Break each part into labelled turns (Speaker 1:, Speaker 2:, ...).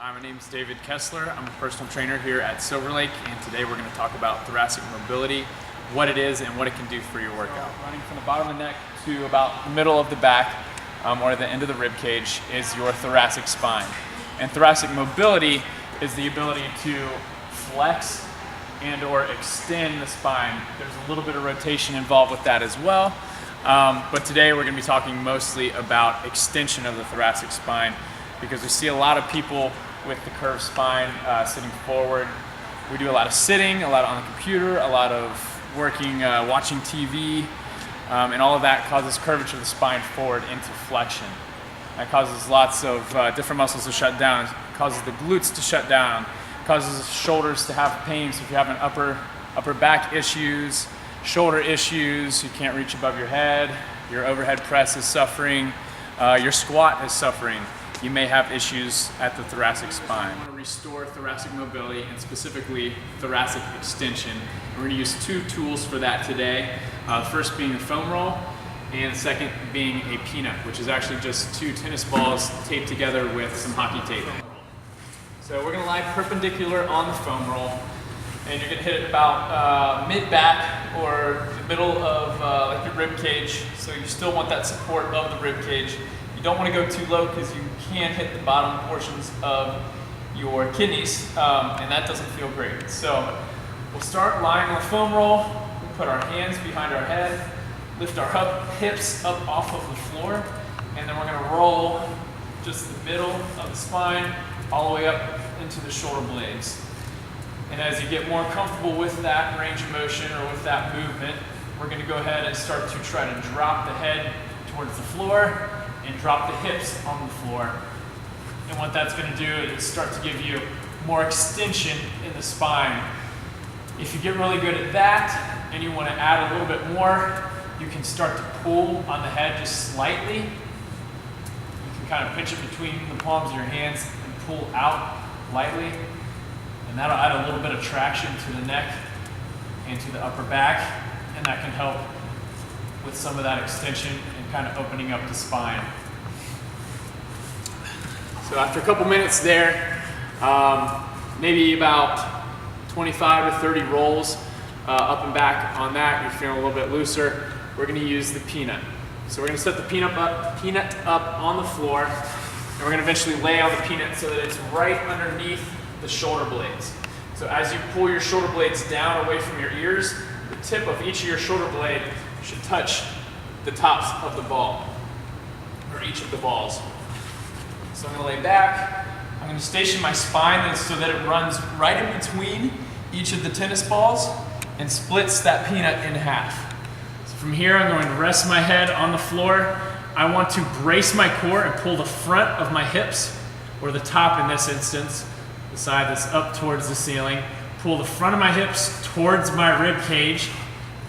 Speaker 1: Hi, my name is David Kessler. I'm a personal trainer here at Silverlake, and today we're going to talk about thoracic mobility, what it is and what it can do for your workout. So running from the bottom of the neck to about the middle of the back or the end of the rib cage is your thoracic spine. And thoracic mobility is the ability to flex and or extend the spine. There's a little bit of rotation involved with that as well. But today we're going to be talking mostly about extension of the thoracic spine, because we see a lot of people with the curved spine sitting forward. We do a lot of sitting, a lot on the computer, a lot of working, watching TV, and all of that causes curvature of the spine forward into flexion. That causes lots of different muscles to shut down. It causes the glutes to shut down. It causes shoulders to have pain. So if you're having upper back issues, shoulder issues, you can't reach above your head, your overhead press is suffering, your squat is suffering, you may have issues at the thoracic spine. We want to restore thoracic mobility and specifically thoracic extension. We're going to use two tools for that today. The first being the foam roll, and the second being a peanut, which is actually just two tennis balls taped together with some hockey tape. So we're going to lie perpendicular on the foam roll, and you're going to hit it about mid-back or the middle of like your rib cage. So you still want that support of the rib cage. You don't want to go too low because you can hit the bottom portions of your kidneys, and that doesn't feel great. So we'll start lying on the foam roll. We'll put our hands behind our head, lift our hips up off of the floor, and then we're going to roll just the middle of the spine all the way up into the shoulder blades. And as you get more comfortable with that range of motion or with that movement, we're going to go ahead and start to try to drop the head towards the floor and drop the hips on the floor. And what that's going to do is start to give you more extension in the spine. If you get really good at that and you want to add a little bit more, you can start to pull on the head just slightly. You can kind of pinch it between the palms of your hands and pull out lightly. And that'll add a little bit of traction to the neck and to the upper back, and that can help with some of that extension and kind of opening up the spine. So after a couple minutes there, maybe about 25 to 30 rolls up and back on that, you're feeling a little bit looser, we're going to use the peanut. So we're going to set the peanut up on the floor, and we're going to eventually lay on the peanut so that it's right underneath the shoulder blades. So as you pull your shoulder blades down away from your ears, the tip of each of your shoulder blade should touch the tops of the ball, or each of the balls. So I'm going to lay back. I'm going to station my spine so that it runs right in between each of the tennis balls and splits that peanut in half. So from here, I'm going to rest my head on the floor. I want to brace my core and pull the front of my hips, or the top in this instance, the side that's up towards the ceiling. Pull the front of my hips towards my rib cage.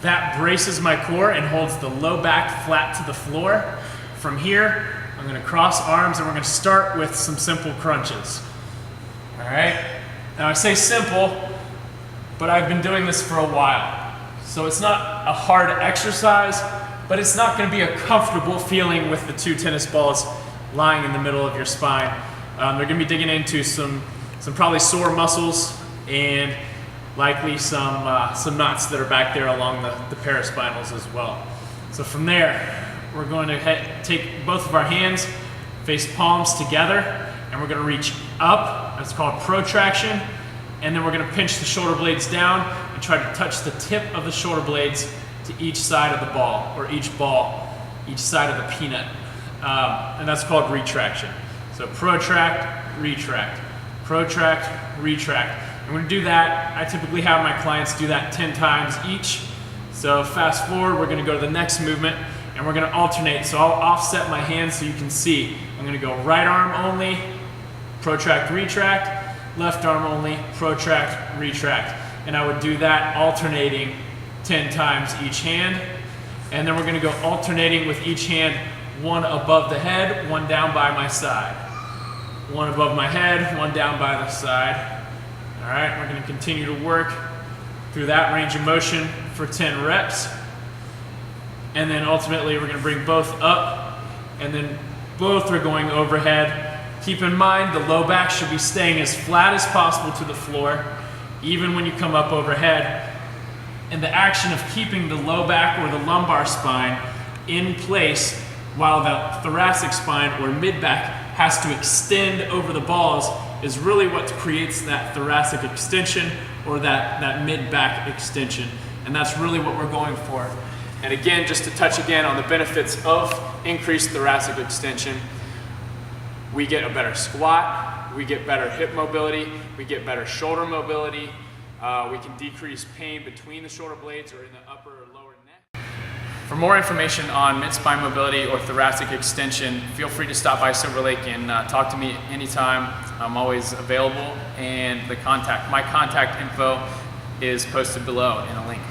Speaker 1: That braces my core and holds the low back flat to the floor. From here, I'm going to cross arms and we're going to start with some simple crunches. All right? Now I say simple, but I've been doing this for a while. So it's not a hard exercise, but it's not going to be a comfortable feeling with the two tennis balls lying in the middle of your spine. They're going to be digging into some probably sore muscles and likely some knots that are back there along the paraspinals as well. So from there, we're going to take both of our hands, face palms together, and we're going to reach up. That's called protraction. And then we're going to pinch the shoulder blades down and try to touch the tip of the shoulder blades to each side of the ball, or each side of the peanut. And that's called retraction. So protract, retract, protract, retract. I'm going to do that. I typically have my clients do that 10 times each. So fast forward, we're going to go to the next movement, and we're going to alternate. So I'll offset my hands so you can see. I'm going to go right arm only, protract, retract, left arm only, protract, retract. And I would do that alternating 10 times each hand. And then we're going to go alternating with each hand, one above the head, one down by my side. One above my head, one down by the side. All right, we're going to continue to work through that range of motion for 10 reps. And then ultimately we're going to bring both up, and then both are going overhead Keep in mind, the low back should be staying as flat as possible to the floor, even when you come up overhead. And the action of keeping the low back or the lumbar spine in place while the thoracic spine or mid-back has to extend over the balls is really what creates that thoracic extension or that mid-back extension. And that's really what we're going for. And again, just to touch again on the benefits of increased thoracic extension, we get a better squat, we get better hip mobility, we get better shoulder mobility, we can decrease pain between the shoulder blades or in the upper or lower neck. For more information on mid-spine mobility or thoracic extension, feel free to stop by Silverlake and talk to me anytime. I'm always available, and my contact info is posted below in a link.